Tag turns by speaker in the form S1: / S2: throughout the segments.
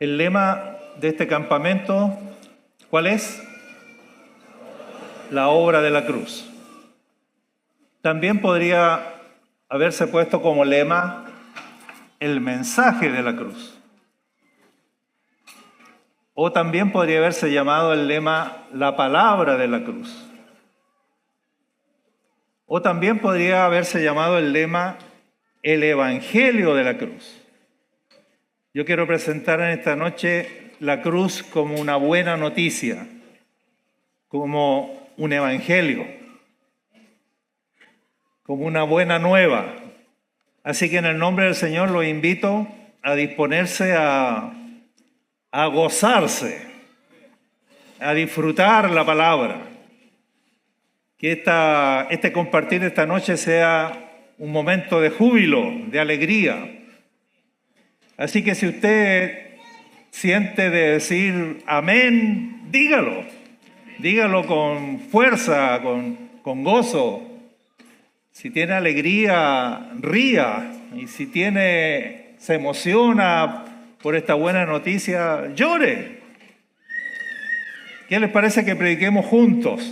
S1: El lema de este campamento, ¿cuál es? La obra de la cruz. También podría haberse puesto como lema el mensaje de la cruz. O también podría haberse llamado el lema la palabra de la cruz. O también podría haberse llamado el lema el evangelio de la cruz. Yo quiero presentar en esta noche la cruz como una buena noticia, como un evangelio, como una buena nueva. Así que en el nombre del Señor los invito a disponerse a gozarse, a disfrutar la palabra. Que este compartir de esta noche sea un momento de júbilo, de alegría. Así que si usted siente de decir amén, dígalo. Dígalo con fuerza, con gozo. Si tiene alegría, ría. Y si se emociona por esta buena noticia, llore. ¿Qué les parece que prediquemos juntos?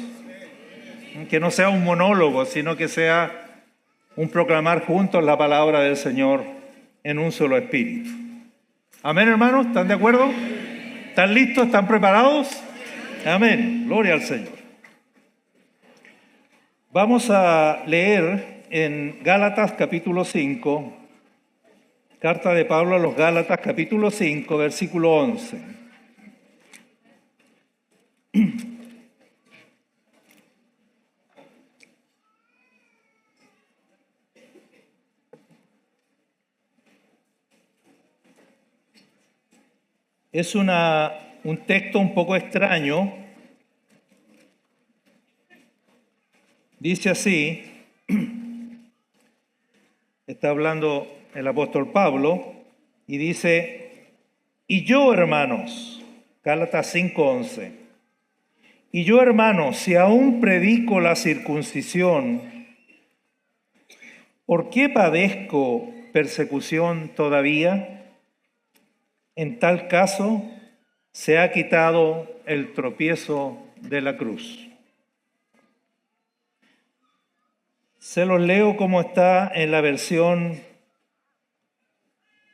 S1: Que no sea un monólogo, sino que sea un proclamar juntos la palabra del Señor en un solo espíritu. Amén, hermanos, ¿están de acuerdo? ¿Están listos? ¿Están preparados? Amén, gloria al Señor. Vamos a leer en Gálatas capítulo 5, carta de Pablo a los Gálatas capítulo 5, versículo 11. Es un texto un poco extraño. Dice así, está hablando el apóstol Pablo, y dice, y yo, hermanos, Gálatas 5:11, y yo, hermanos, si aún predico la circuncisión, ¿por qué padezco persecución todavía? En tal caso, se ha quitado el tropiezo de la cruz. Se los leo como está en la versión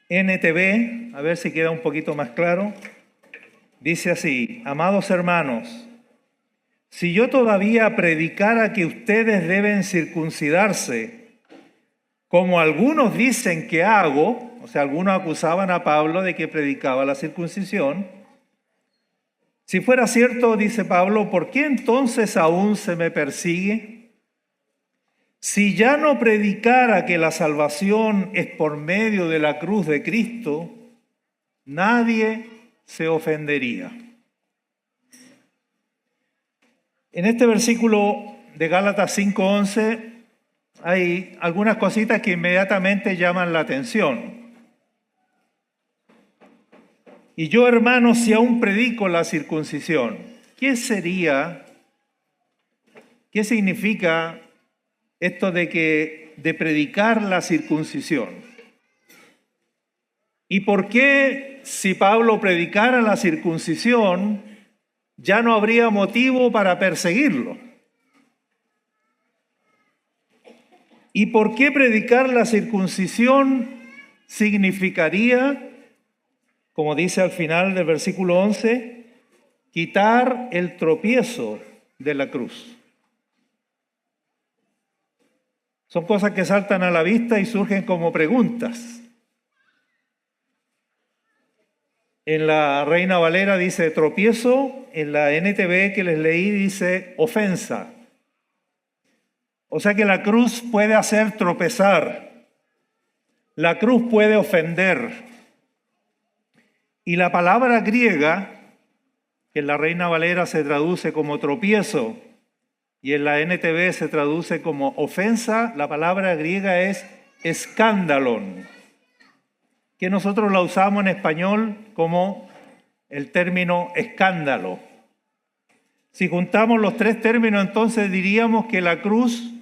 S1: NTV, a ver si queda un poquito más claro. Dice así, amados hermanos, si yo todavía predicara que ustedes deben circuncidarse, como algunos dicen que hago, o sea, algunos acusaban a Pablo de que predicaba la circuncisión. Si fuera cierto, dice Pablo, ¿por qué entonces aún se me persigue? Si ya no predicara que la salvación es por medio de la cruz de Cristo, nadie se ofendería. En este versículo de Gálatas 5:11 hay algunas cositas que inmediatamente llaman la atención. Y yo, hermanos, si aún predico la circuncisión, ¿qué significa esto de predicar la circuncisión? ¿Y por qué si Pablo predicara la circuncisión ya no habría motivo para perseguirlo? ¿Y por qué predicar la circuncisión significaría, como dice al final del versículo 11, quitar el tropiezo de la cruz? Son cosas que saltan a la vista y surgen como preguntas. En la Reina Valera dice tropiezo, en la NTV que les leí dice ofensa. O sea que la cruz puede hacer tropezar, la cruz puede ofender. Y la palabra griega, que en la Reina Valera se traduce como tropiezo y en la NTV se traduce como ofensa, la palabra griega es escándalon, que nosotros la usamos en español como el término escándalo. Si juntamos los tres términos, entonces diríamos que la cruz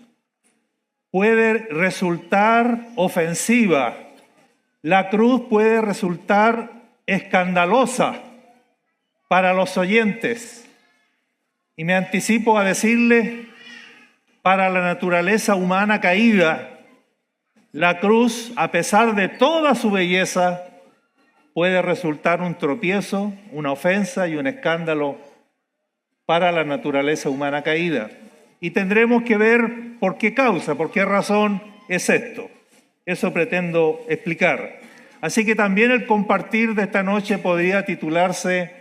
S1: puede resultar ofensiva, la cruz puede resultar escandalosa para los oyentes. Y me anticipo a decirle, para la naturaleza humana caída, la cruz, a pesar de toda su belleza, puede resultar un tropiezo, una ofensa y un escándalo para la naturaleza humana caída. Y tendremos que ver por qué causa, por qué razón es esto. Eso pretendo explicar. Así que también el compartir de esta noche podría titularse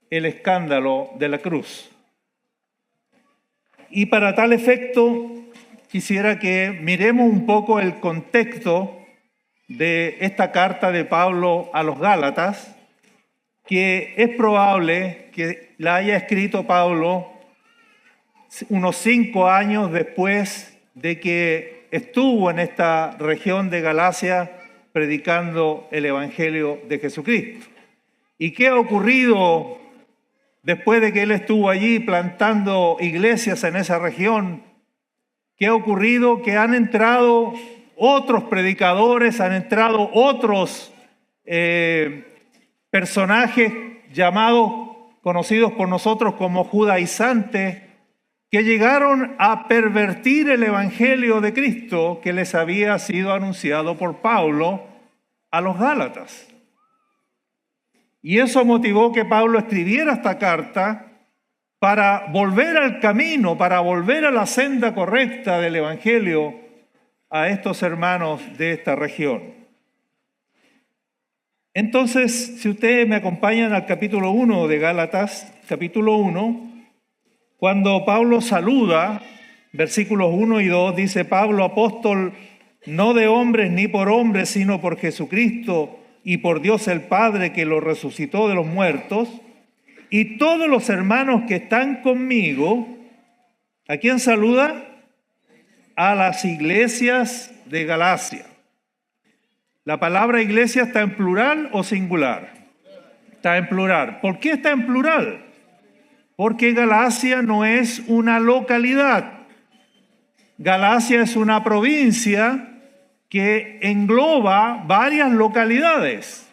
S1: El escándalo de la cruz. Y para tal efecto, quisiera que miremos un poco el contexto de esta carta de Pablo a los Gálatas, que es probable que la haya escrito Pablo unos 5 años después de que estuvo en esta región de Galacia predicando el Evangelio de Jesucristo. ¿Y qué ha ocurrido después de que él estuvo allí plantando iglesias en esa región? ¿Qué ha ocurrido? Que han entrado otros predicadores, han entrado otros personajes conocidos por nosotros como judaizantes, que llegaron a pervertir el Evangelio de Cristo que les había sido anunciado por Pablo a los Gálatas. Y eso motivó que Pablo escribiera esta carta para volver al camino, para volver a la senda correcta del Evangelio a estos hermanos de esta región. Entonces, si ustedes me acompañan al capítulo 1 de Gálatas, capítulo 1, cuando Pablo saluda, versículos 1 y 2, dice: Pablo, apóstol, no de hombres ni por hombres, sino por Jesucristo y por Dios el Padre, que lo resucitó de los muertos, y todos los hermanos que están conmigo. ¿A quién saluda? A las iglesias de Galacia. ¿La palabra iglesia está en plural o singular? Está en plural. ¿Por qué está en plural? Porque Galacia no es una localidad. Galacia es una provincia que engloba varias localidades.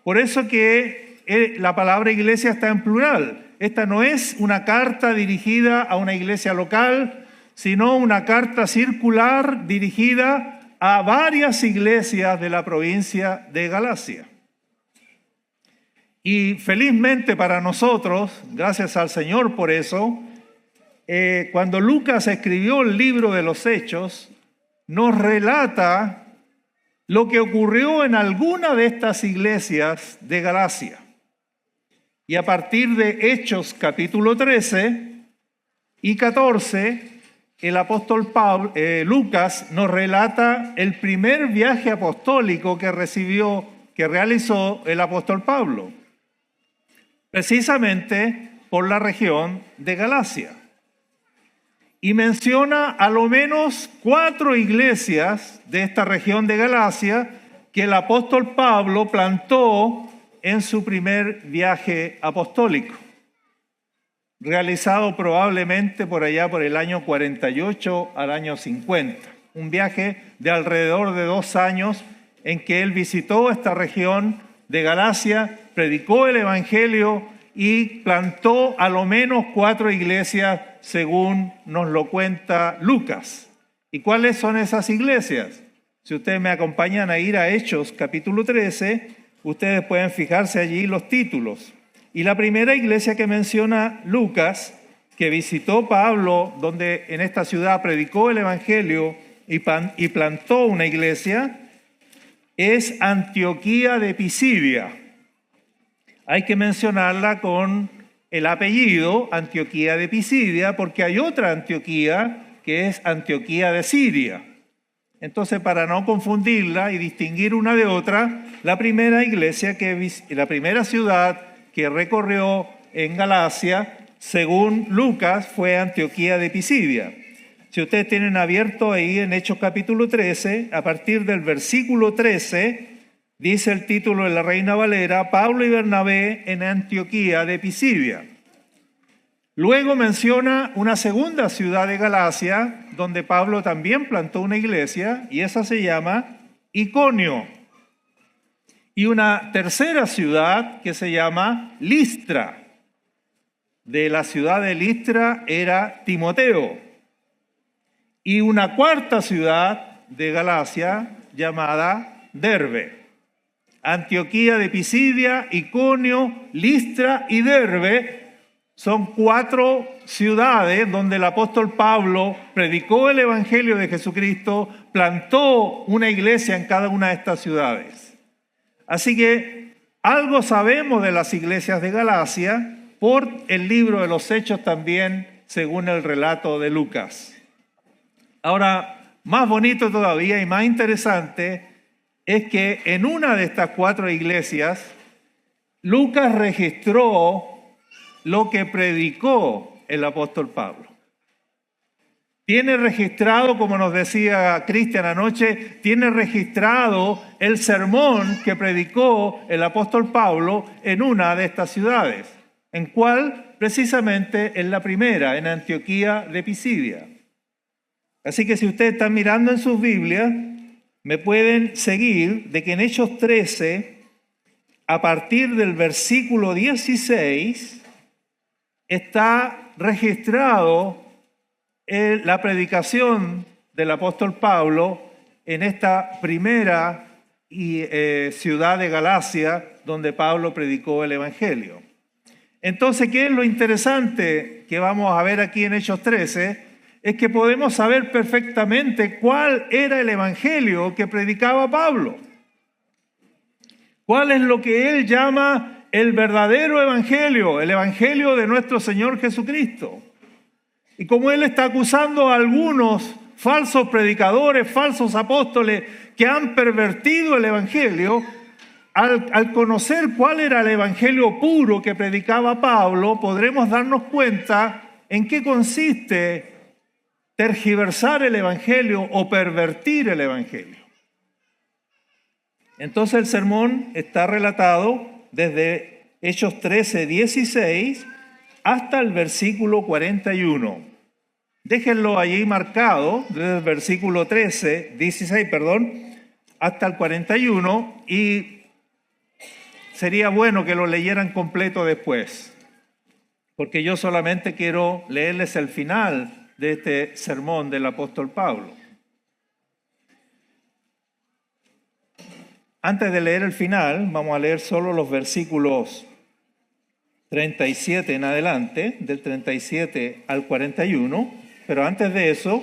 S1: Por eso que la palabra iglesia está en plural. Esta no es una carta dirigida a una iglesia local, sino una carta circular dirigida a varias iglesias de la provincia de Galacia. Y felizmente para nosotros, gracias al Señor por eso, cuando Lucas escribió el libro de los Hechos, nos relata lo que ocurrió en alguna de estas iglesias de Galacia. Y a partir de Hechos capítulo 13 y 14, el apóstol Lucas nos relata el primer viaje apostólico que realizó el apóstol Pablo, precisamente por la región de Galacia. Y menciona a lo menos 4 iglesias de esta región de Galacia que el apóstol Pablo plantó en su primer viaje apostólico, realizado probablemente por allá por el año 48 al año 50. Un viaje de alrededor de 2 años en que él visitó esta región de Galacia, predicó el Evangelio y plantó a lo menos 4 iglesias, según nos lo cuenta Lucas. ¿Y cuáles son esas iglesias? Si ustedes me acompañan a ir a Hechos capítulo 13, ustedes pueden fijarse allí los títulos. Y la primera iglesia que menciona Lucas, que visitó Pablo, donde en esta ciudad predicó el Evangelio y plantó una iglesia, es Antioquía de Pisidia. Hay que mencionarla con el apellido Antioquía de Pisidia, porque hay otra Antioquía que es Antioquía de Siria. Entonces, para no confundirla y distinguir una de otra, la primera ciudad que recorrió en Galacia, según Lucas, fue Antioquía de Pisidia. Si ustedes tienen abierto ahí en Hechos capítulo 13, a partir del versículo 13, dice el título de la Reina Valera: Pablo y Bernabé en Antioquía de Pisidia. Luego menciona una segunda ciudad de Galacia, donde Pablo también plantó una iglesia, y esa se llama Iconio. y una tercera ciudad que se llama Listra. De la ciudad de Listra era Timoteo. Y una cuarta ciudad de Galacia llamada Derbe. Antioquía de Pisidia, Iconio, Listra y Derbe son 4 ciudades donde el apóstol Pablo predicó el evangelio de Jesucristo, plantó una iglesia en cada una de estas ciudades. Así que algo sabemos de las iglesias de Galacia por el libro de los Hechos también, según el relato de Lucas. Ahora, más bonito todavía y más interesante es que en una de estas 4 iglesias, Lucas registró lo que predicó el apóstol Pablo. Tiene registrado, como nos decía Cristian anoche, tiene registrado el sermón que predicó el apóstol Pablo en una de estas ciudades. ¿En cuál? Precisamente en la primera, en Antioquía de Pisidia. Así que si ustedes están mirando en sus Biblias, me pueden seguir de que en Hechos 13, a partir del versículo 16, está registrado la predicación del apóstol Pablo en esta primera ciudad de Galacia donde Pablo predicó el evangelio. Entonces, ¿qué es lo interesante que vamos a ver aquí en Hechos 13? Es que podemos saber perfectamente cuál era el evangelio que predicaba Pablo. ¿Cuál es lo que él llama el verdadero evangelio, el evangelio de nuestro Señor Jesucristo? Y como él está acusando a algunos falsos predicadores, falsos apóstoles que han pervertido el evangelio, al conocer cuál era el evangelio puro que predicaba Pablo, podremos darnos cuenta en qué consiste tergiversar el evangelio o pervertir el evangelio. Entonces el sermón está relatado desde Hechos 13, 16 hasta el versículo 41. Déjenlo allí marcado desde el versículo 16, hasta el 41, y sería bueno que lo leyeran completo después, porque yo solamente quiero leerles el final de este sermón del apóstol Pablo. Antes de leer el final, vamos a leer solo los versículos 37 en adelante, del 37 al 41, pero antes de eso,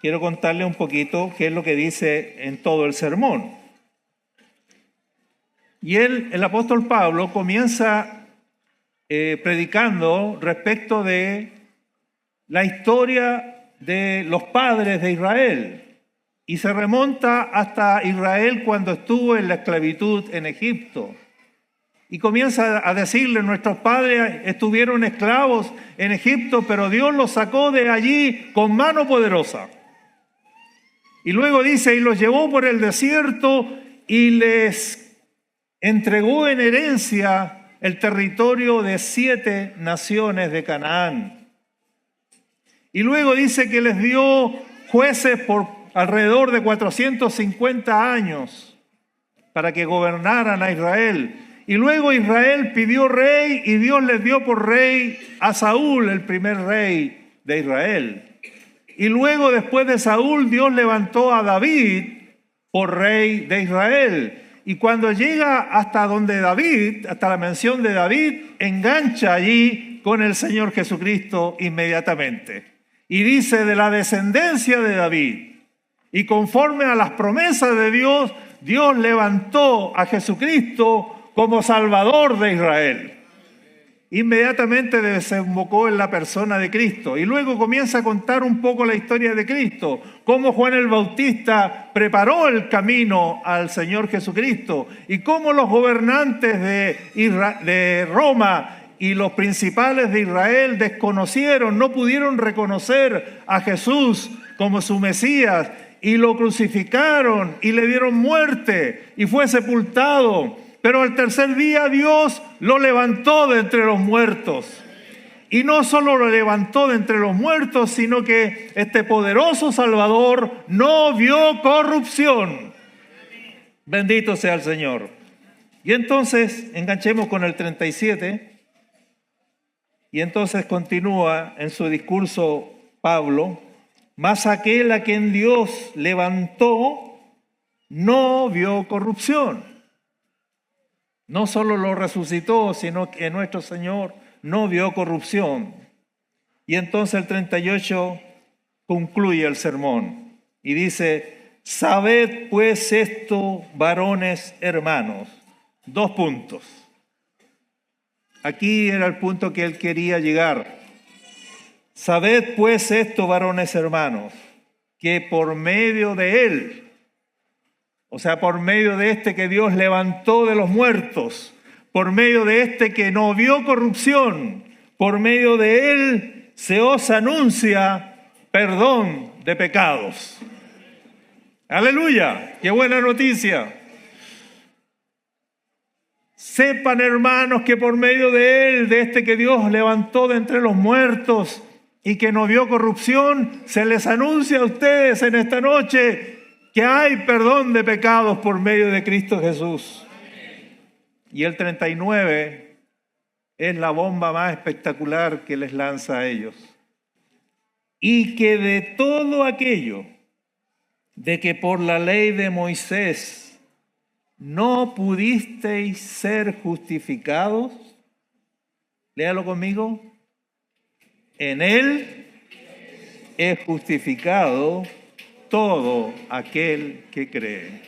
S1: quiero contarle un poquito qué es lo que dice en todo el sermón. Y el apóstol Pablo comienza predicando respecto de la historia de los padres de Israel y se remonta hasta Israel cuando estuvo en la esclavitud en Egipto. Y comienza a decirle, nuestros padres estuvieron esclavos en Egipto, pero Dios los sacó de allí con mano poderosa. Y luego dice, y los llevó por el desierto y les entregó en herencia el territorio de 7 naciones de Canaán. Y luego dice que les dio jueces por alrededor de 450 años para que gobernaran a Israel. Y luego Israel pidió rey y Dios les dio por rey a Saúl, el primer rey de Israel. Y luego después de Saúl, Dios levantó a David por rey de Israel. Y cuando llega hasta donde David, hasta la mención de David, engancha allí con el Señor Jesucristo inmediatamente. Y dice de la descendencia de David. Y conforme a las promesas de Dios, Dios levantó a Jesucristo como Salvador de Israel. Inmediatamente desembocó en la persona de Cristo. Y luego comienza a contar un poco la historia de Cristo. Cómo Juan el Bautista preparó el camino al Señor Jesucristo. Y cómo los gobernantes de Roma y los principales de Israel desconocieron, no pudieron reconocer a Jesús como su Mesías. Y lo crucificaron y le dieron muerte y fue sepultado. Pero al tercer día Dios lo levantó de entre los muertos. Y no solo lo levantó de entre los muertos, sino que este poderoso Salvador no vio corrupción. Bendito sea el Señor. Y entonces, enganchemos con el 37, y entonces continúa en su discurso Pablo: mas aquel a quien Dios levantó no vio corrupción. No solo lo resucitó, sino que nuestro Señor no vio corrupción. Y entonces el 38 concluye el sermón y dice: sabed pues esto, varones hermanos. 2 puntos. Aquí era el punto que él quería llegar. Sabed pues esto, varones hermanos, que por medio de él, o sea, por medio de este que Dios levantó de los muertos, por medio de este que no vio corrupción, por medio de él se os anuncia perdón de pecados. ¡Aleluya! ¡Qué buena noticia! Sepan, hermanos, que por medio de él, de este que Dios levantó de entre los muertos y que no vio corrupción, se les anuncia a ustedes en esta noche que hay perdón de pecados por medio de Cristo Jesús. Y el 39 es la bomba más espectacular que les lanza a ellos. Y que de todo aquello de que por la ley de Moisés no pudisteis ser justificados, léalo conmigo, en él es justificado todo aquel que cree.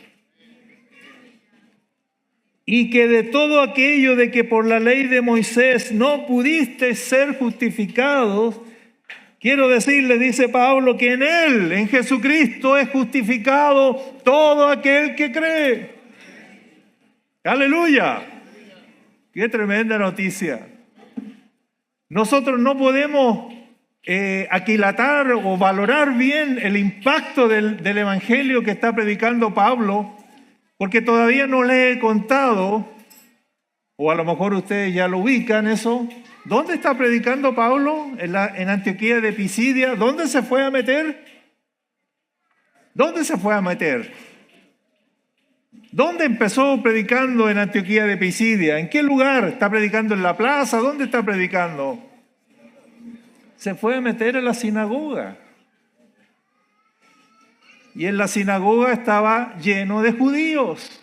S1: Y que de todo aquello de que por la ley de Moisés no pudiste ser justificados, quiero decirle, dice Pablo, que en él, en Jesucristo, es justificado todo aquel que cree. ¡Aleluya! ¡Qué tremenda noticia! Nosotros no podemos aquilatar o valorar bien el impacto del evangelio que está predicando Pablo, porque todavía no le he contado, o a lo mejor ustedes ya lo ubican eso. ¿Dónde está predicando Pablo? En Antioquía de Pisidia. ¿Dónde se fue a meter? ¿Dónde se fue a meter? ¿Dónde empezó predicando en Antioquía de Pisidia? ¿En qué lugar? ¿Está predicando en la plaza? ¿Dónde está predicando? Se fue a meter en la sinagoga. Y en la sinagoga estaba lleno de judíos.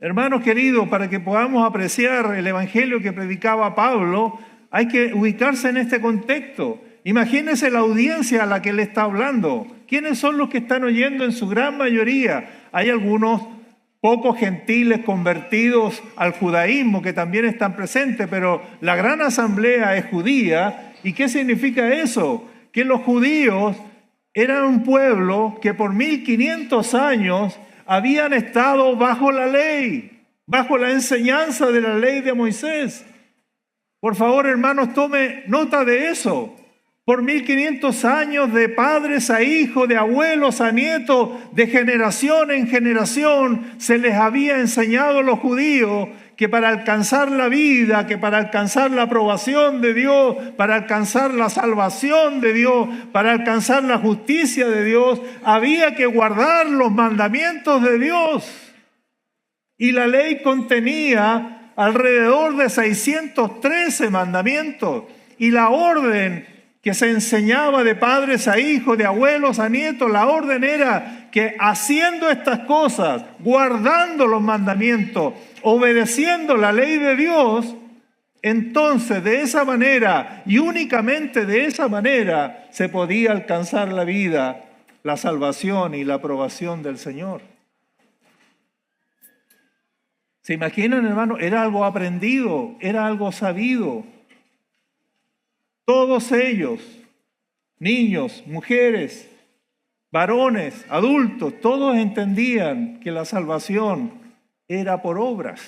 S1: Hermanos queridos, para que podamos apreciar el evangelio que predicaba Pablo, hay que ubicarse en este contexto. Imagínense la audiencia a la que él está hablando. ¿Quiénes son los que están oyendo en su gran mayoría? Hay algunos pocos gentiles convertidos al judaísmo que también están presentes, pero la gran asamblea es judía. ¿Y qué significa eso? Que los judíos eran un pueblo que por 1500 años habían estado bajo la ley, bajo la enseñanza de la ley de Moisés. Por favor, hermanos, tome nota de eso. Por 1500 años, de padres a hijos, de abuelos a nietos, de generación en generación, se les había enseñado a los judíos que para alcanzar la vida, que para alcanzar la aprobación de Dios, para alcanzar la salvación de Dios, para alcanzar la justicia de Dios, había que guardar los mandamientos de Dios. Y la ley contenía alrededor de 613 mandamientos. Y la orden que se enseñaba de padres a hijos, de abuelos a nietos, la orden era que haciendo estas cosas, guardando los mandamientos, obedeciendo la ley de Dios, entonces de esa manera y únicamente de esa manera se podía alcanzar la vida, la salvación y la aprobación del Señor. ¿Se imaginan, hermano? Era algo aprendido, era algo sabido. Todos ellos, niños, mujeres, varones, adultos, todos entendían que la salvación era por obras,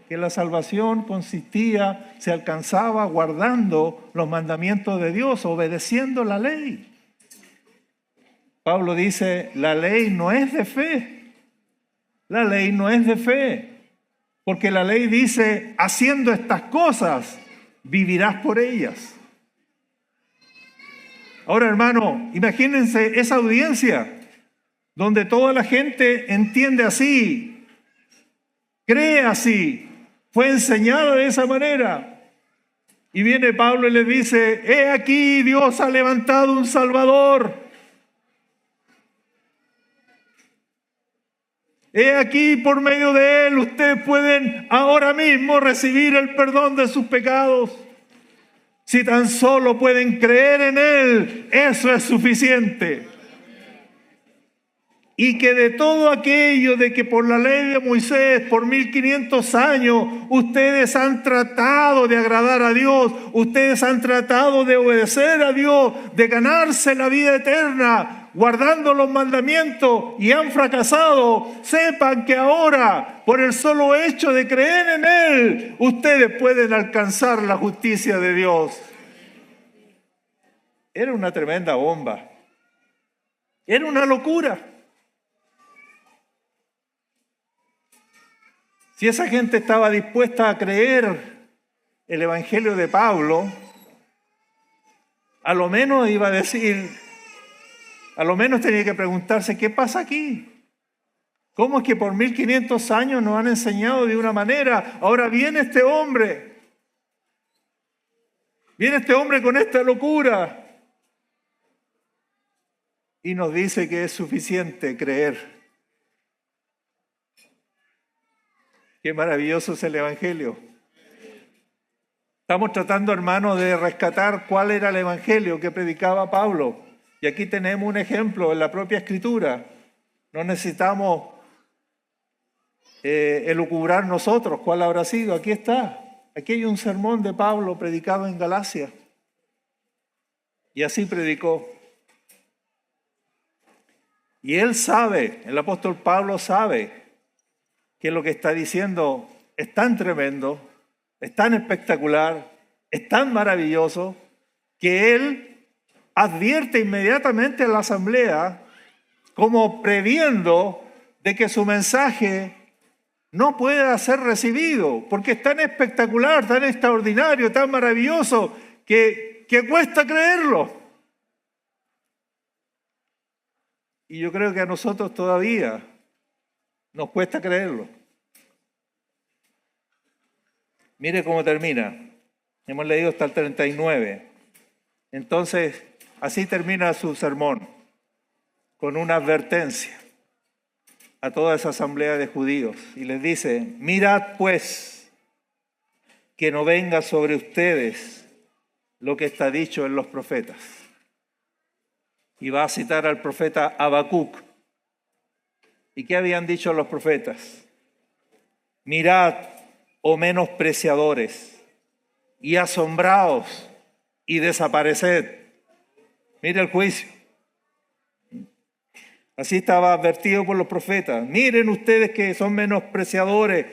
S1: que la salvación consistía, se alcanzaba guardando los mandamientos de Dios, obedeciendo la ley. Pablo dice, la ley no es de fe, la ley no es de fe, porque la ley dice, haciendo estas cosas, vivirás por ellas. Ahora, hermano, imagínense esa audiencia. donde toda la gente entiende así, cree así, fue enseñada de esa manera. Y viene Pablo y le dice, he aquí Dios ha levantado un Salvador. He aquí por medio de Él ustedes pueden ahora mismo recibir el perdón de sus pecados. Si tan solo pueden creer en Él, eso es suficiente. Y que de todo aquello de que por la ley de Moisés, por 1500 años, ustedes han tratado de agradar a Dios, ustedes han tratado de obedecer a Dios, de ganarse la vida eterna, guardando los mandamientos y han fracasado, sepan que ahora, por el solo hecho de creer en Él, ustedes pueden alcanzar la justicia de Dios. Era una tremenda bomba. Era una locura. Si esa gente estaba dispuesta a creer el evangelio de Pablo, a lo menos iba a decir, a lo menos tenía que preguntarse, ¿qué pasa aquí? ¿Cómo es que por 1500 años nos han enseñado de una manera? Ahora viene este hombre con esta locura y nos dice que es suficiente creer. Qué maravilloso es el evangelio. Estamos tratando, hermanos, de rescatar cuál era el evangelio que predicaba Pablo. Y aquí tenemos un ejemplo en la propia Escritura. No necesitamos elucubrar nosotros cuál habrá sido. Aquí está. Aquí hay un sermón de Pablo predicado en Galacia. Y así predicó. Y él sabe, el apóstol Pablo sabe, que lo que está diciendo es tan tremendo, es tan espectacular, es tan maravilloso, que él advierte inmediatamente a la asamblea como previendo de que su mensaje no pueda ser recibido, porque es tan espectacular, tan extraordinario, tan maravilloso, que cuesta creerlo. Y yo creo que a nosotros todavía nos cuesta creerlo. Mire cómo termina. Hemos leído hasta el 39. Entonces, así termina su sermón, con una advertencia a toda esa asamblea de judíos. Y les dice, mirad pues, que no venga sobre ustedes lo que está dicho en los profetas. Y va a citar al profeta Habacuc. ¿Y qué habían dicho los profetas? Mirad, oh menospreciadores, y asombraos, y desapareced. Mire el juicio. Así estaba advertido por los profetas. Miren ustedes que son menospreciadores,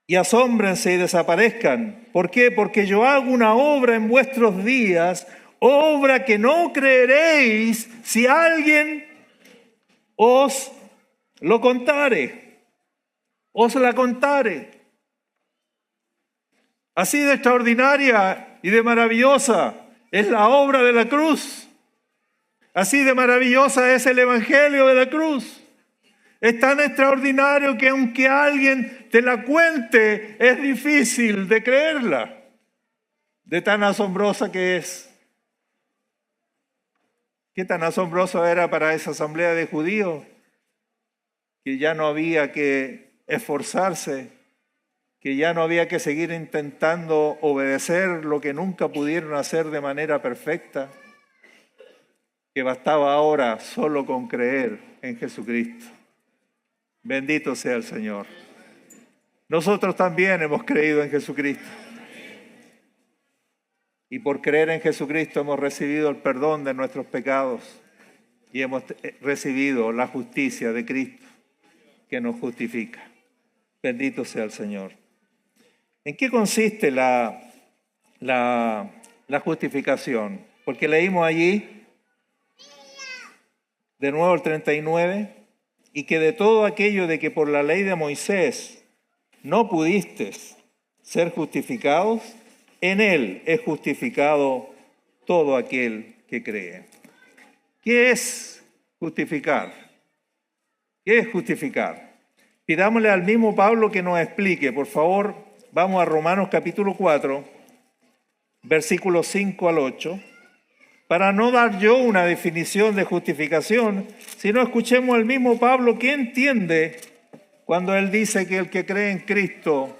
S1: y asómbrense y desaparezcan. ¿Por qué? Porque yo hago una obra en vuestros días, obra que no creeréis si alguien os lo contare, os la contare. Así de extraordinaria y de maravillosa es la obra de la cruz. Así de maravillosa es el evangelio de la cruz. Es tan extraordinario que aunque alguien te la cuente, es difícil de creerla, de tan asombrosa que es. ¿Qué tan asombroso era para esa asamblea de judíos? Que ya no había que esforzarse, que ya no había que seguir intentando obedecer lo que nunca pudieron hacer de manera perfecta, que bastaba ahora solo con creer en Jesucristo. Bendito sea el Señor. Nosotros también hemos creído en Jesucristo. Y por creer en Jesucristo hemos recibido el perdón de nuestros pecados y hemos recibido la justicia de Cristo que nos justifica. Bendito sea el Señor. ¿En qué consiste la justificación? Porque leímos allí, de nuevo el 39, y que de todo aquello de que por la ley de Moisés no pudiste ser justificados, en él es justificado todo aquel que cree. ¿Qué es justificar? ¿Qué es justificar? Pidámosle al mismo Pablo que nos explique. Por favor, vamos a Romanos capítulo 4, versículos 5 al 8. Para no dar yo una definición de justificación, sino escuchemos al mismo Pablo que entiende cuando él dice que el que cree en Cristo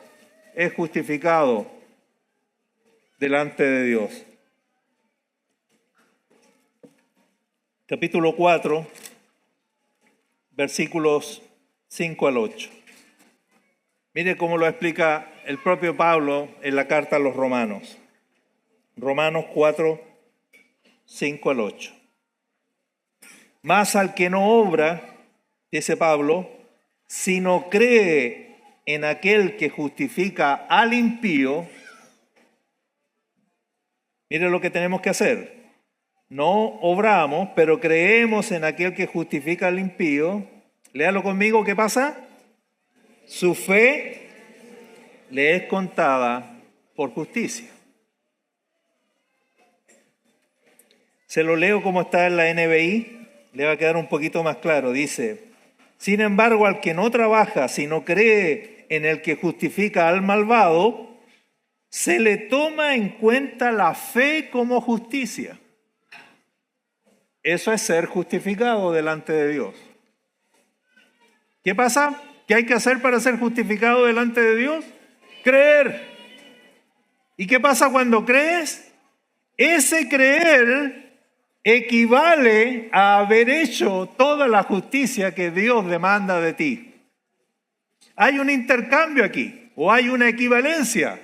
S1: es justificado delante de Dios. Capítulo 4, versículos 5 al 8. Mire cómo lo explica el propio Pablo en la carta a los Romanos. Romanos 4, 5 al 8. Mas al que no obra, dice Pablo, sino cree en aquel que justifica al impío, mire lo que tenemos que hacer. No obramos, pero creemos en aquel que justifica al impío. Léalo conmigo, ¿qué pasa? Su fe le es contada por justicia. Se lo leo como está en la NBI, le va a quedar un poquito más claro. Dice, sin embargo, al que no trabaja, sino cree en el que justifica al malvado, se le toma en cuenta la fe como justicia. Eso es ser justificado delante de Dios. ¿Qué pasa? ¿Qué hay que hacer para ser justificado delante de Dios? Creer. ¿Y qué pasa cuando crees? Ese creer equivale a haber hecho toda la justicia que Dios demanda de ti. Hay un intercambio aquí, o hay una equivalencia.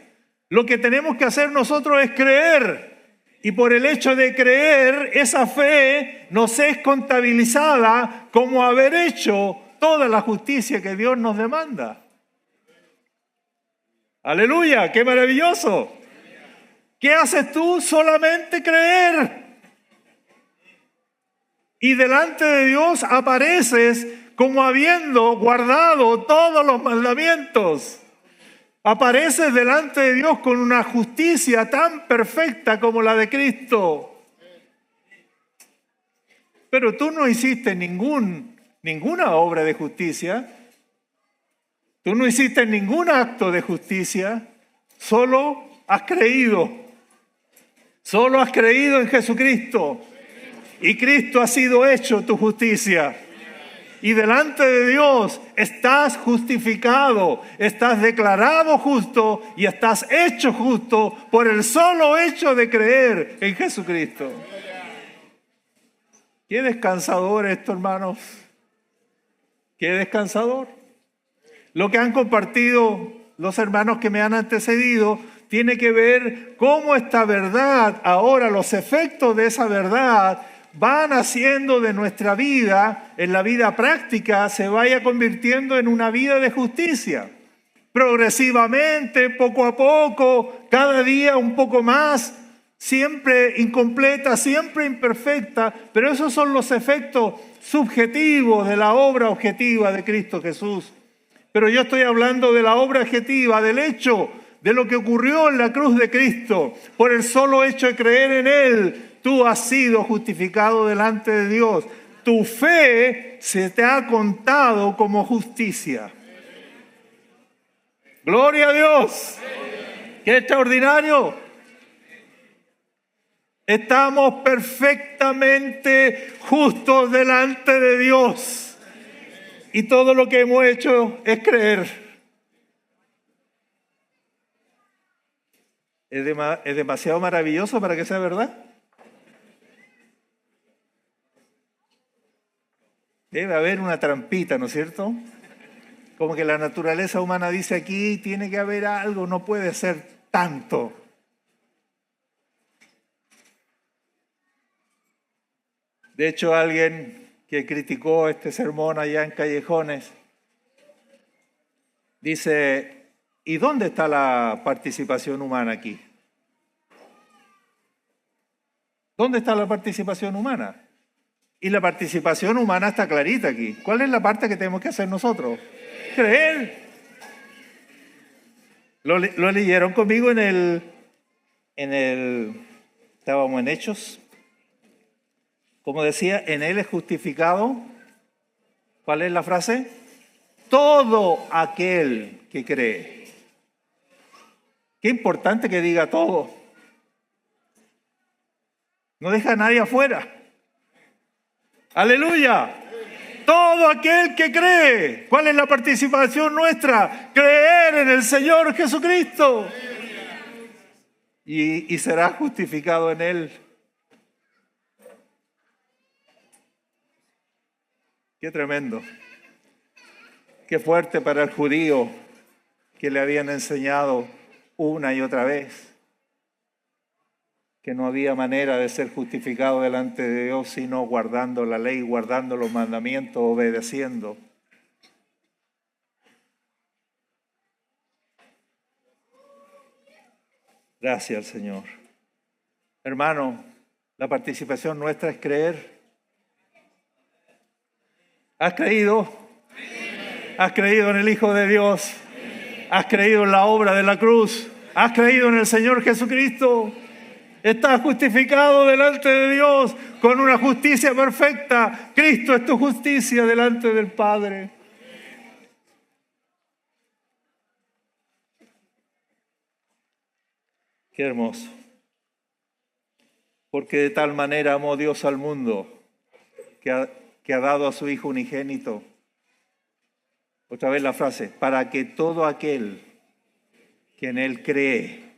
S1: Lo que tenemos que hacer nosotros es creer. Y por el hecho de creer, esa fe nos es contabilizada como haber hecho toda la justicia que Dios nos demanda. ¡Aleluya! ¡Qué maravilloso! ¿Qué haces tú? Solamente creer. Y delante de Dios apareces como habiendo guardado todos los mandamientos. Apareces delante de Dios con una justicia tan perfecta como la de Cristo. Pero tú no hiciste ninguna obra de justicia. Tú no hiciste ningún acto de justicia. Solo has creído. Solo has creído en Jesucristo. Y Cristo ha sido hecho tu justicia. Y delante de Dios estás justificado, estás declarado justo y estás hecho justo por el solo hecho de creer en Jesucristo. Qué descansador esto, hermanos. Qué descansador. Lo que han compartido los hermanos que me han antecedido tiene que ver cómo esta verdad, ahora los efectos de esa verdad, van haciendo de nuestra vida, en la vida práctica, se vaya convirtiendo en una vida de justicia. Progresivamente, poco a poco, cada día un poco más, siempre incompleta, siempre imperfecta, pero esos son los efectos subjetivos de la obra objetiva de Cristo Jesús. Pero yo estoy hablando de la obra objetiva, del hecho, de lo que ocurrió en la cruz de Cristo, por el solo hecho de creer en Él. Tú has sido justificado delante de Dios. Tu fe se te ha contado como justicia. ¡Gloria a Dios! ¡Qué extraordinario! Estamos perfectamente justos delante de Dios. Y todo lo que hemos hecho es creer. ¿Es demasiado maravilloso para que sea verdad? Debe haber una trampita, ¿no es cierto? Como que la naturaleza humana dice aquí, tiene que haber algo, no puede ser tanto. De hecho, alguien que criticó este sermón allá en Callejones dice, ¿y dónde está la participación humana aquí? ¿Dónde está la participación humana? Y la participación humana está clarita aquí. ¿Cuál es la parte que tenemos que hacer nosotros? Creer. ¿Lo leyeron conmigo estábamos en Hechos? Como decía, en Él es justificado ¿Cuál es la frase? Todo aquel que cree. Qué importante que diga todo. No deja a nadie afuera. ¡Aleluya! Todo aquel que cree. ¿Cuál es la participación nuestra? Creer en el Señor Jesucristo. Y será justificado en Él. Qué tremendo. Qué fuerte para el judío que le habían enseñado una y otra vez que no había manera de ser justificado delante de Dios sino guardando la ley, guardando los mandamientos, obedeciendo. Gracias al Señor. Hermano, la participación nuestra es creer. ¿Has creído? ¿Has creído en el Hijo de Dios? ¿Has creído en la obra de la cruz? ¿Has creído en el Señor Jesucristo? Estás justificado delante de Dios con una justicia perfecta. Cristo es tu justicia delante del Padre. Qué hermoso. Porque de tal manera amó Dios al mundo que ha dado a su Hijo unigénito. Otra vez la frase, para que todo aquel que en Él cree.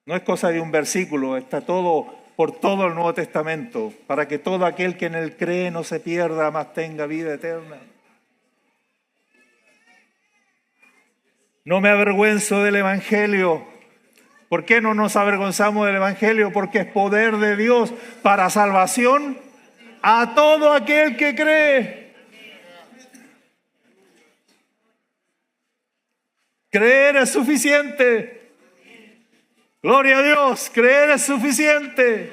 S1: No es cosa de un versículo, está todo por todo el Nuevo Testamento, para que todo aquel que en Él cree no se pierda, mas tenga vida eterna. No me avergüenzo del Evangelio. ¿Por qué no nos avergonzamos del Evangelio? Porque es poder de Dios para salvación a todo aquel que cree. Creer es suficiente. Gloria a Dios, creer es suficiente.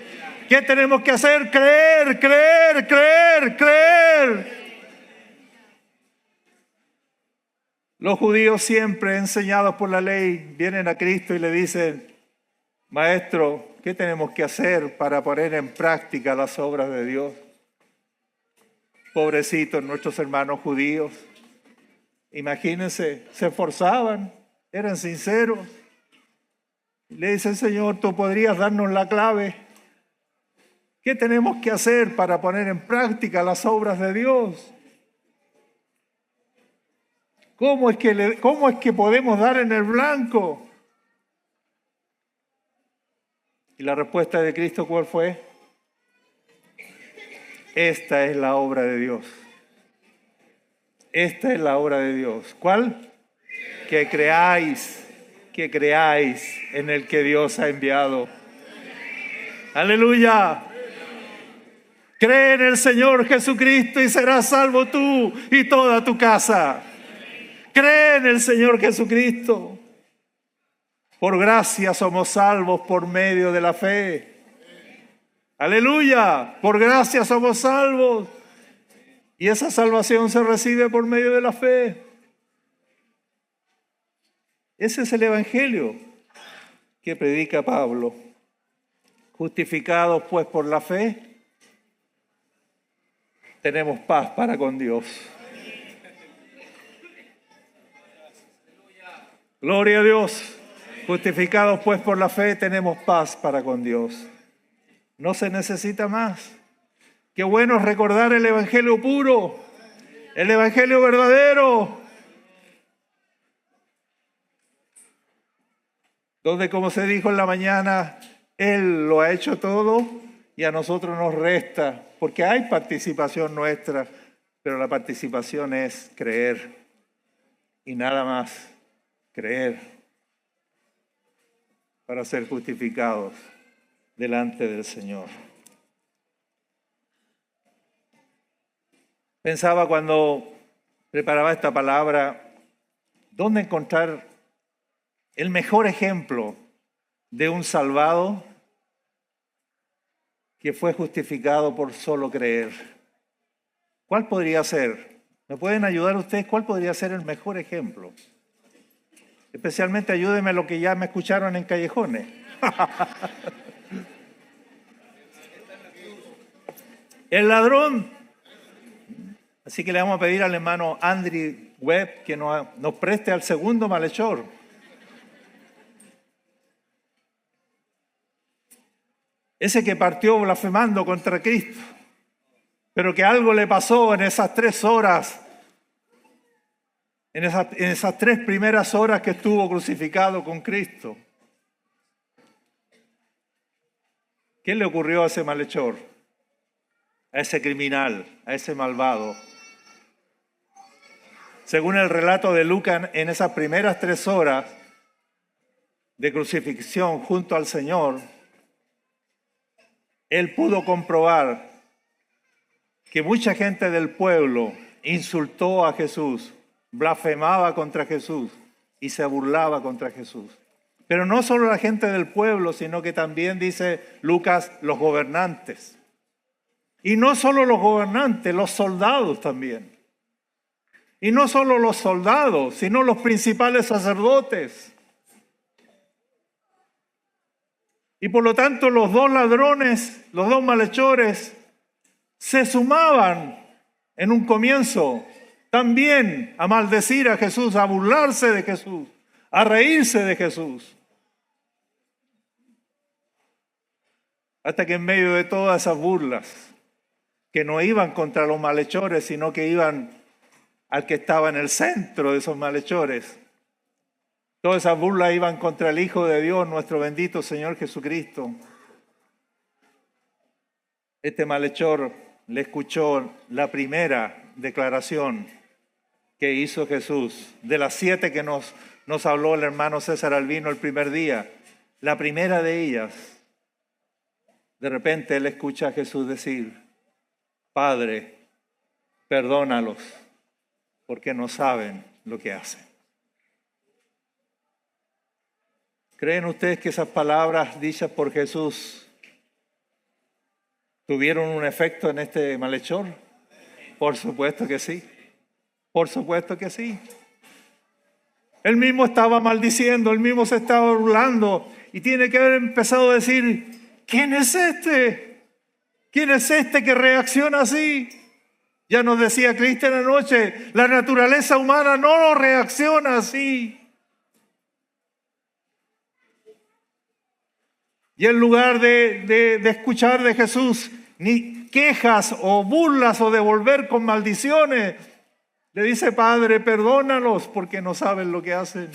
S1: ¿Qué tenemos que hacer? Creer, creer, creer, creer. Los judíos siempre enseñados por la ley vienen a Cristo y le dicen, Maestro, ¿qué tenemos que hacer para poner en práctica las obras de Dios? Pobrecitos nuestros hermanos judíos. Imagínense, se esforzaban, eran sinceros. Le dice el Señor, ¿tú podrías darnos la clave? ¿Qué tenemos que hacer para poner en práctica las obras de Dios? ¿Cómo es que podemos dar en el blanco? Y la respuesta de Cristo, ¿cuál fue? Esta es la obra de Dios. Esta es la obra de Dios. ¿Cuál? Que creáis en el que Dios ha enviado. ¡Aleluya! Cree en el Señor Jesucristo y serás salvo tú y toda tu casa. Cree en el Señor Jesucristo. Por gracia somos salvos por medio de la fe. ¡Aleluya! Por gracia somos salvos. Y esa salvación se recibe por medio de la fe. Ese es el Evangelio que predica Pablo. Justificados pues por la fe, tenemos paz para con Dios. Gloria a Dios. Justificados pues por la fe, tenemos paz para con Dios. No se necesita más. Qué bueno es recordar el Evangelio puro, el Evangelio verdadero, donde, como se dijo en la mañana, Él lo ha hecho todo y a nosotros nos resta, porque hay participación nuestra, pero la participación es creer y nada más, creer para ser justificados delante del Señor. Pensaba cuando preparaba esta palabra, ¿dónde encontrar el mejor ejemplo de un salvado que fue justificado por solo creer? ¿Cuál podría ser? ¿Me pueden ayudar ustedes? ¿Cuál podría ser el mejor ejemplo? Especialmente ayúdenme a los que ya me escucharon en callejones. El ladrón. Así que le vamos a pedir al hermano Andrew Webb que nos preste al segundo malhechor. Ese que partió blasfemando contra Cristo, pero que algo le pasó en esas 3 horas, en esas 3 primeras horas que estuvo crucificado con Cristo. ¿Qué le ocurrió a ese malhechor? A ese criminal, a ese malvado. Según el relato de Lucas, en esas primeras 3 horas de crucifixión junto al Señor, él pudo comprobar que mucha gente del pueblo insultó a Jesús, blasfemaba contra Jesús y se burlaba contra Jesús. Pero no solo la gente del pueblo, sino que también, dice Lucas, los gobernantes. Y no solo los gobernantes, los soldados también. Y no solo los soldados, sino los principales sacerdotes. Y por lo tanto los 2 ladrones, los 2 malhechores, se sumaban en un comienzo también a maldecir a Jesús, a burlarse de Jesús, a reírse de Jesús. Hasta que en medio de todas esas burlas, que no iban contra los malhechores, sino que iban al que estaba en el centro de esos malhechores, todas esas burlas iban contra el Hijo de Dios, nuestro bendito Señor Jesucristo. Este malhechor le escuchó la primera declaración que hizo Jesús, de las 7 que nos habló el hermano César Albino el primer día. La primera de ellas, de repente él escucha a Jesús decir: Padre, perdónalos, porque no saben lo que hacen. ¿Creen ustedes que esas palabras dichas por Jesús tuvieron un efecto en este malhechor? Por supuesto que sí. Por supuesto que sí. Él mismo estaba maldiciendo, él mismo se estaba burlando y tiene que haber empezado a decir: ¿quién es este? ¿Quién es este que reacciona así? Ya nos decía Cristian anoche, la naturaleza humana no reacciona así. Y en lugar de escuchar de Jesús ni quejas o burlas o devolver con maldiciones, le dice: Padre, perdónalos porque no saben lo que hacen.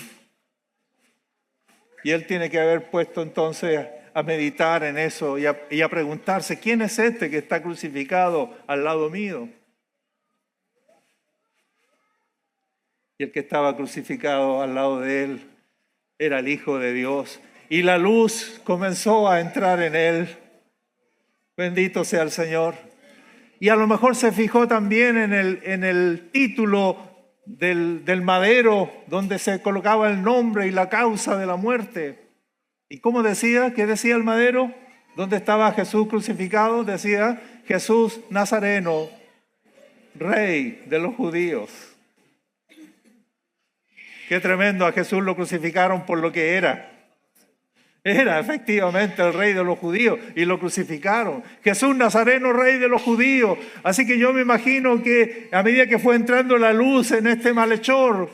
S1: Y él tiene que haber puesto entonces a meditar en eso y a preguntarse: ¿quién es este que está crucificado al lado mío? Y el que estaba crucificado al lado de él era el Hijo de Dios. Y la luz comenzó a entrar en él. Bendito sea el Señor. Y a lo mejor se fijó también en el título del madero, donde se colocaba el nombre y la causa de la muerte. ¿Y cómo decía? ¿Qué decía el madero? ¿Dónde estaba Jesús crucificado? Decía: Jesús Nazareno, Rey de los judíos. Qué tremendo, a Jesús lo crucificaron por lo que era. Era efectivamente el Rey de los judíos y lo crucificaron. Jesús Nazareno, Rey de los judíos. Así que yo me imagino que a medida que fue entrando la luz en este malhechor,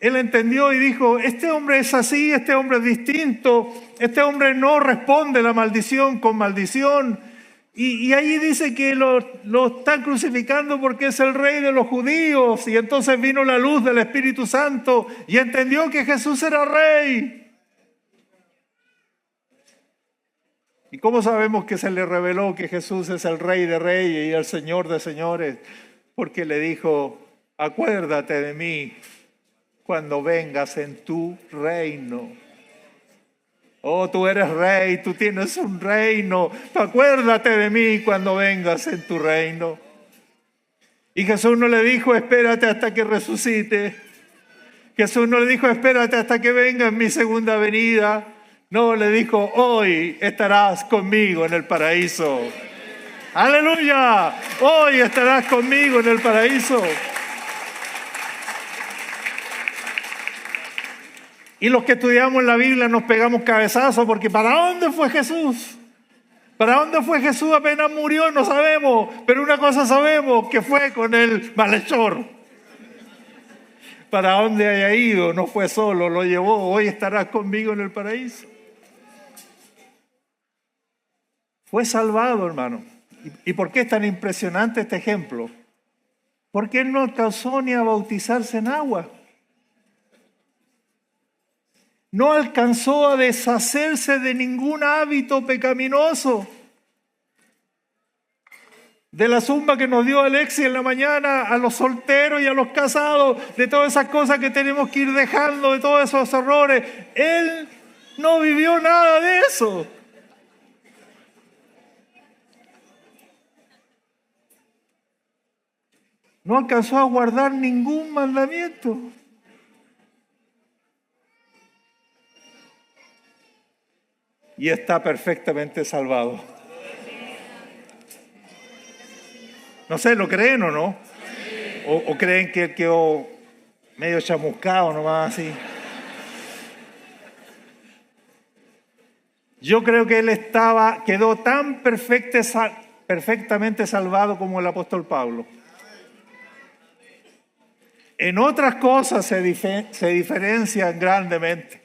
S1: él entendió y dijo: este hombre es así, este hombre es distinto, este hombre no responde la maldición con maldición. Y ahí dice que lo están crucificando porque es el Rey de los judíos. Y entonces vino la luz del Espíritu Santo y entendió que Jesús era Rey. ¿Y cómo sabemos que se le reveló que Jesús es el Rey de Reyes y el Señor de Señores? Porque le dijo: acuérdate de mí cuando vengas en tu reino. Oh, tú eres rey, tú tienes un reino. Acuérdate de mí cuando vengas en tu reino. Y Jesús no le dijo: espérate hasta que resucite. Jesús no le dijo: espérate hasta que venga en mi segunda venida. No, le dijo: hoy estarás conmigo en el paraíso. ¡Aleluya! Hoy estarás conmigo en el paraíso. Y los que estudiamos la Biblia nos pegamos cabezazos porque ¿para dónde fue Jesús? ¿Para dónde fue Jesús apenas murió? No sabemos, pero una cosa sabemos, que fue con el malhechor. ¿Para dónde haya ido? No fue solo, lo llevó. Hoy estarás conmigo en el paraíso. Fue salvado, hermano. ¿Y por qué es tan impresionante este ejemplo? Porque él no alcanzó ni a bautizarse en agua. No alcanzó a deshacerse de ningún hábito pecaminoso. De la zumba que nos dio Alexis en la mañana, a los solteros y a los casados, de todas esas cosas que tenemos que ir dejando, de todos esos errores. Él no vivió nada de eso. No alcanzó a guardar ningún mandamiento. Y está perfectamente salvado. No sé, ¿lo creen o no? ¿O creen que él quedó medio chamuscado nomás así? Yo creo que él quedó tan perfectamente salvado como el apóstol Pablo. En otras cosas se diferencian grandemente,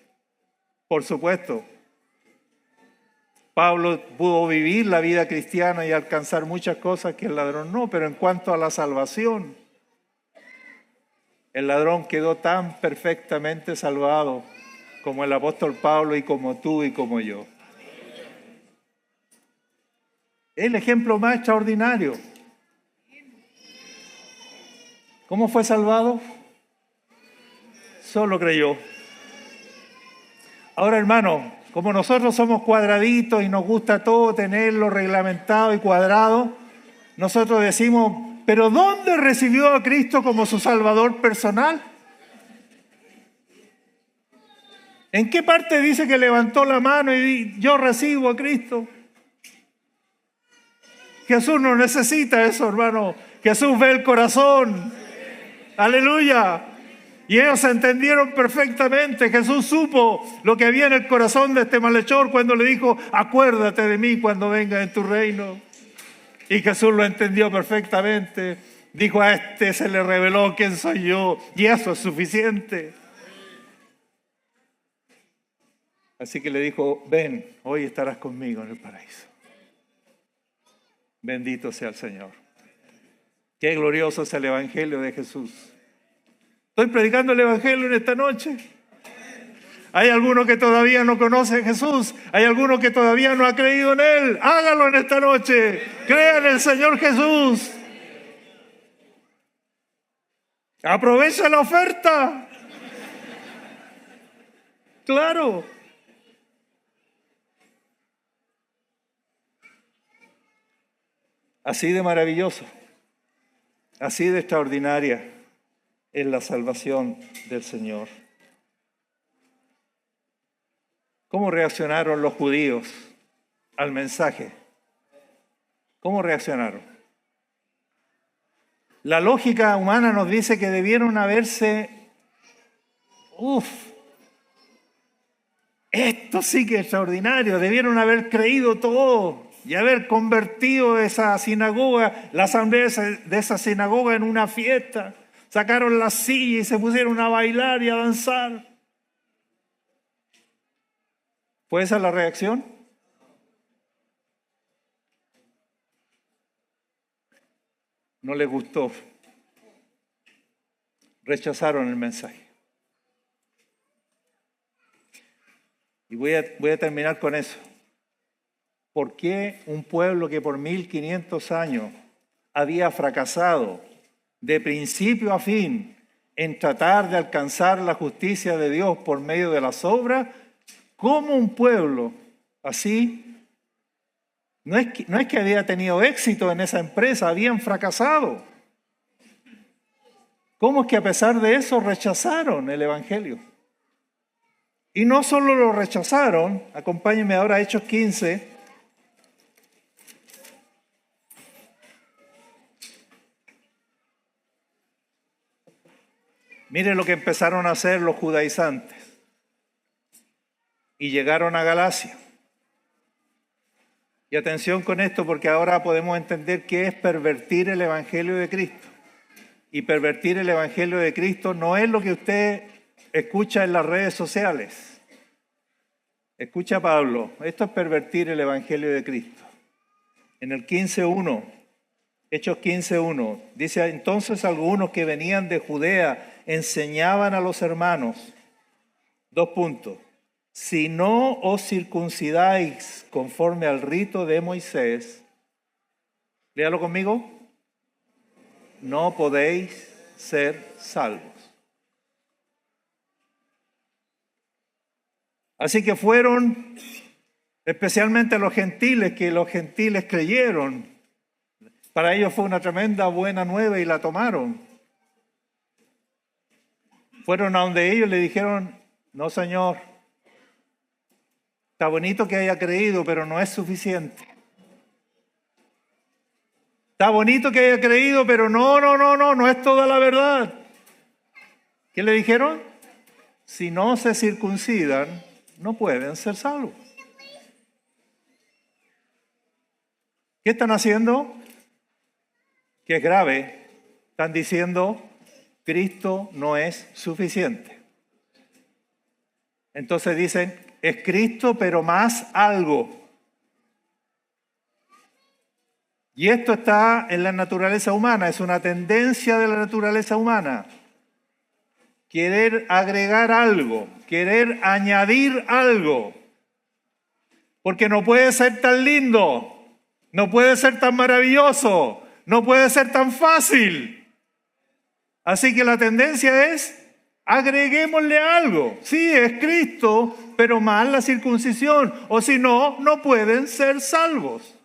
S1: por supuesto. Pablo pudo vivir la vida cristiana y alcanzar muchas cosas que el ladrón no, pero en cuanto a la salvación, el ladrón quedó tan perfectamente salvado como el apóstol Pablo y como tú y como yo. El ejemplo más extraordinario. ¿Cómo fue salvado? Solo creyó. Ahora, hermano, como nosotros somos cuadraditos y nos gusta todo tenerlo reglamentado y cuadrado, nosotros decimos, ¿pero dónde recibió a Cristo como su Salvador personal? ¿En qué parte dice que levantó la mano y yo recibo a Cristo? Jesús no necesita eso, hermano. Jesús ve el corazón. Aleluya. Y ellos entendieron perfectamente. Jesús supo lo que había en el corazón de este malhechor cuando le dijo, acuérdate de mí cuando venga en tu reino. Y Jesús lo entendió perfectamente. Dijo, a este se le reveló quién soy yo. Y eso es suficiente. Así que le dijo, ven, hoy estarás conmigo en el paraíso. Bendito sea el Señor. Qué glorioso es el Evangelio de Jesús. Estoy predicando el Evangelio en esta noche. Hay alguno que todavía no conoce a Jesús. Hay alguno que todavía no ha creído en Él. Hágalo en esta noche. Crea en el Señor Jesús. Aprovecha la oferta. Claro. Así de maravilloso, así de extraordinaria es la salvación del Señor. ¿Cómo reaccionaron los judíos al mensaje? ¿Cómo reaccionaron? La lógica humana nos dice que debieron haberse, esto sí que es extraordinario, debieron haber creído todo y haber convertido esa sinagoga, la asamblea de esa sinagoga en una fiesta. Sacaron la silla y se pusieron a bailar y a danzar. ¿Fue esa la reacción? No les gustó. Rechazaron el mensaje. Y voy a terminar con eso. ¿Por qué un pueblo que por 1500 años había fracasado de principio a fin en tratar de alcanzar la justicia de Dios por medio de las obras? ¿Cómo un pueblo así no es que había tenido éxito en esa empresa, habían fracasado? ¿Cómo es que a pesar de eso rechazaron el Evangelio? Y no solo lo rechazaron, acompáñenme ahora a Hechos 15. Miren lo que empezaron a hacer los judaizantes. Y llegaron a Galacia. Y atención con esto, porque ahora podemos entender qué es pervertir el Evangelio de Cristo. Y pervertir el Evangelio de Cristo no es lo que usted escucha en las redes sociales. Escucha a Pablo, esto es pervertir el Evangelio de Cristo. En el 15:1, Hechos 15:1, dice: entonces algunos que venían de Judea enseñaban a los hermanos, 2 puntos, si no os circuncidáis conforme al rito de Moisés, léalo conmigo, no podéis ser salvos. Así que fueron especialmente los gentiles, que los gentiles creyeron. Para ellos fue una tremenda buena nueva y la tomaron. Fueron a donde ellos le dijeron: no, Señor, está bonito que haya creído, pero no es suficiente. Está bonito que haya creído, pero no es toda la verdad. ¿Qué le dijeron? Si no se circuncidan, no pueden ser salvos. ¿Qué están haciendo? Que es grave. Están diciendo: Cristo no es suficiente. Entonces dicen: es Cristo, pero más algo. Y esto está en la naturaleza humana, es una tendencia de la naturaleza humana. Querer agregar algo, querer añadir algo. Porque no puede ser tan lindo, no puede ser tan maravilloso, no puede ser tan fácil. Así que la tendencia es: agreguémosle algo. Sí, es Cristo, pero más la circuncisión. O si no, no pueden ser salvos.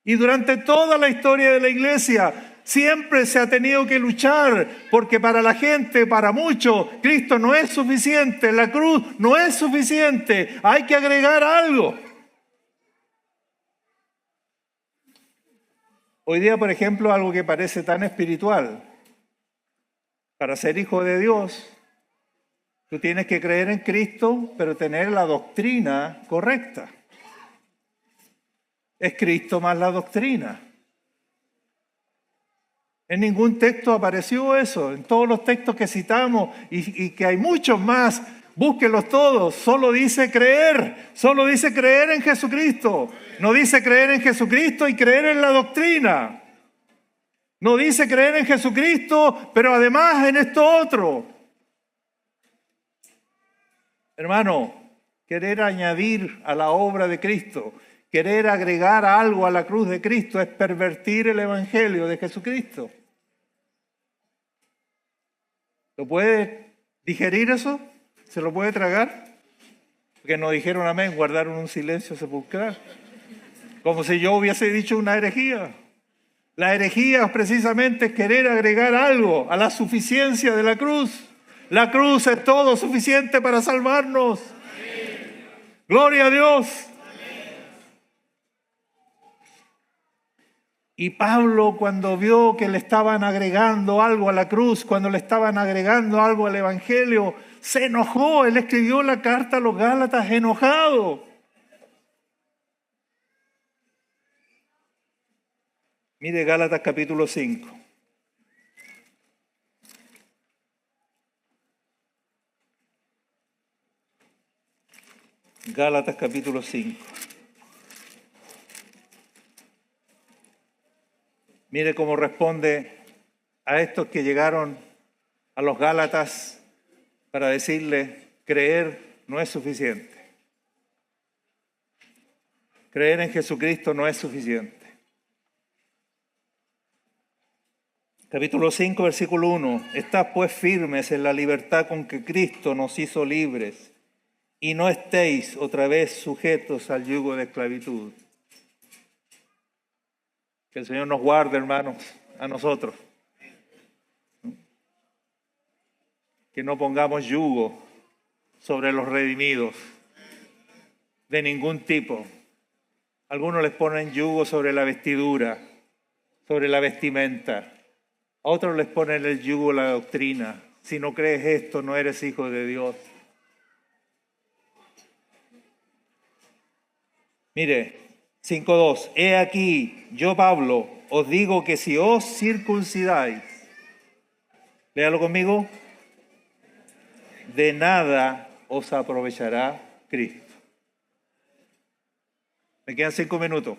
S1: Y durante toda la historia de la iglesia siempre se ha tenido que luchar, porque para la gente, para muchos, Cristo no es suficiente, la cruz no es suficiente, hay que agregar algo. Hoy día, por ejemplo, algo que parece tan espiritual, para ser hijo de Dios, tú tienes que creer en Cristo, pero tener la doctrina correcta. Es Cristo más la doctrina. En ningún texto apareció eso. En todos los textos que citamos, y que hay muchos más, búsquenlos todos. Solo dice creer en Jesucristo. No dice creer en Jesucristo y creer en la doctrina. No dice creer en Jesucristo, pero además en esto otro. Hermano, querer añadir a la obra de Cristo, querer agregar algo a la cruz de Cristo, es pervertir el Evangelio de Jesucristo. ¿Lo puede digerir eso? ¿Se lo puede tragar? Porque no dijeron amén, guardaron un silencio sepulcral. Como si yo hubiese dicho una herejía. La herejía precisamente es querer agregar algo a la suficiencia de la cruz. La cruz es todo suficiente para salvarnos. Amén. Gloria a Dios. Y Pablo, cuando vio que le estaban agregando algo a la cruz, cuando le estaban agregando algo al Evangelio, se enojó. Él escribió la carta a los Gálatas enojado. Mire Gálatas capítulo 5. Gálatas capítulo 5. Mire cómo responde a estos que llegaron a los Gálatas para decirle: creer no es suficiente. Creer en Jesucristo no es suficiente. Capítulo 5, versículo 1. Estad pues firmes en la libertad con que Cristo nos hizo libres, y no estéis otra vez sujetos al yugo de esclavitud. Que el Señor nos guarde, hermanos, a nosotros. Que no pongamos yugo sobre los redimidos de ningún tipo. Algunos les ponen yugo sobre la vestidura, sobre la vestimenta. A otros les ponen el yugo la doctrina. Si no crees esto, no eres hijo de Dios. Mire, 5:2. He aquí, yo Pablo, os digo que si os circuncidáis, léalo conmigo, de nada os aprovechará Cristo. Me quedan 5 minutos.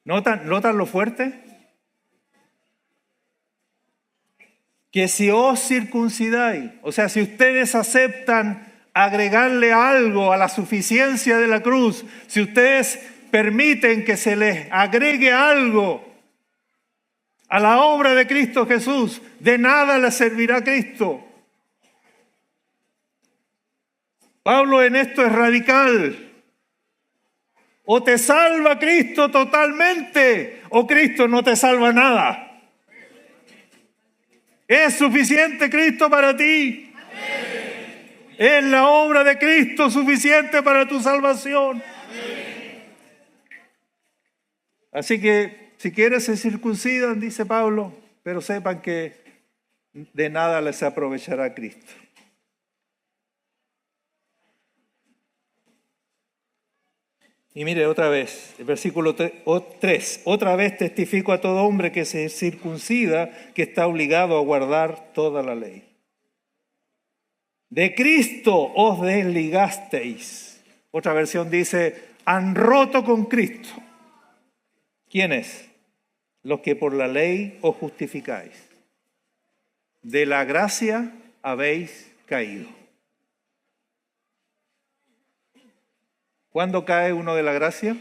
S1: ¿Notan lo fuerte? Que si os circuncidáis, o sea, si ustedes aceptan agregarle algo a la suficiencia de la cruz, si ustedes permiten que se les agregue algo a la obra de Cristo Jesús, de nada les servirá Cristo. Pablo en esto es radical. O te salva Cristo totalmente, o Cristo no te salva nada. ¿Es suficiente Cristo para ti? Amén. ¿Es la obra de Cristo suficiente para tu salvación? Amén. Así que si quieres se circuncidan, dice Pablo, pero sepan que de nada les aprovechará Cristo. Y mire otra vez, el versículo 3. Otra vez testifico a todo hombre que se circuncida, que está obligado a guardar toda la ley. De Cristo os desligasteis. Otra versión dice, han roto con Cristo. ¿Quiénes? Los que por la ley os justificáis. De la gracia habéis caído. ¿Cuándo cae uno de la gracia?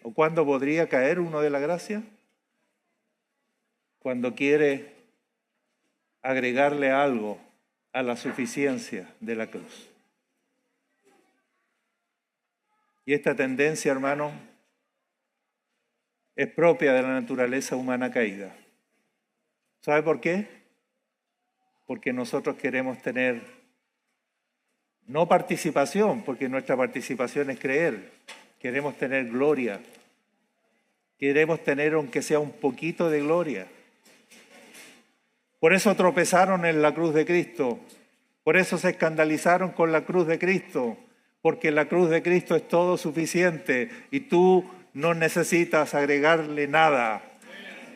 S1: ¿O cuándo podría caer uno de la gracia? Cuando quiere agregarle algo a la suficiencia de la cruz. Y esta tendencia, hermano, es propia de la naturaleza humana caída. ¿Sabe por qué? Porque nosotros queremos tener no participación, porque nuestra participación es creer. Queremos tener gloria. Queremos tener, aunque sea un poquito de gloria. Por eso tropezaron en la cruz de Cristo. Por eso se escandalizaron con la cruz de Cristo. Porque la cruz de Cristo es todo suficiente y tú no necesitas agregarle nada.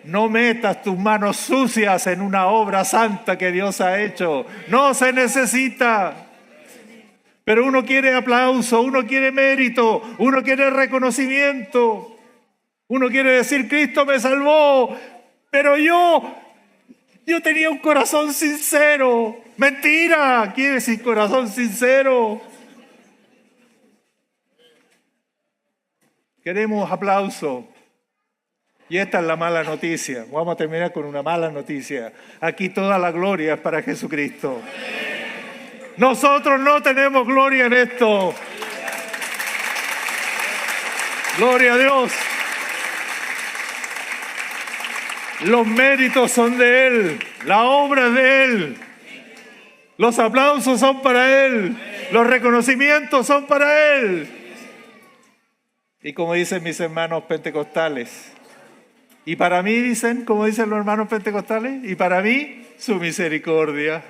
S1: No metas tus manos sucias en una obra santa que Dios ha hecho. No se necesita. Pero uno quiere aplauso, uno quiere mérito, uno quiere reconocimiento. Uno quiere decir, Cristo me salvó, pero yo tenía un corazón sincero. Mentira, ¿quiere decir corazón sincero? Queremos aplauso. Y esta es la mala noticia. Vamos a terminar con una mala noticia. Aquí toda la gloria es para Jesucristo. Nosotros no tenemos gloria en esto. Gloria a Dios. Los méritos son de Él. La obra es de Él. Los aplausos son para Él. Los reconocimientos son para Él. Y como dicen mis hermanos pentecostales. Y para mí dicen, como dicen los hermanos pentecostales, y para mí su misericordia.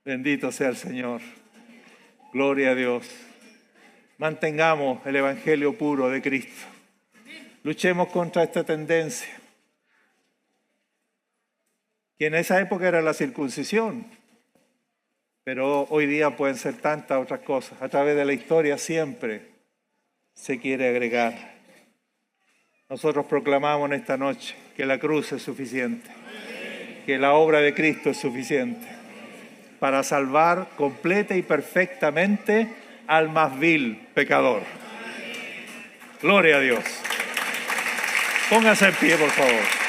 S1: Bendito sea el Señor. Gloria a Dios. Mantengamos el evangelio puro de Cristo. Luchemos contra esta tendencia. Que en esa época era la circuncisión. Pero hoy día pueden ser tantas otras cosas. A través de la historia siempre se quiere agregar. Nosotros proclamamos en esta noche que la cruz es suficiente. Que la obra de Cristo es suficiente. Para salvar completa y perfectamente al más vil pecador. Gloria a Dios. Póngase en pie, por favor.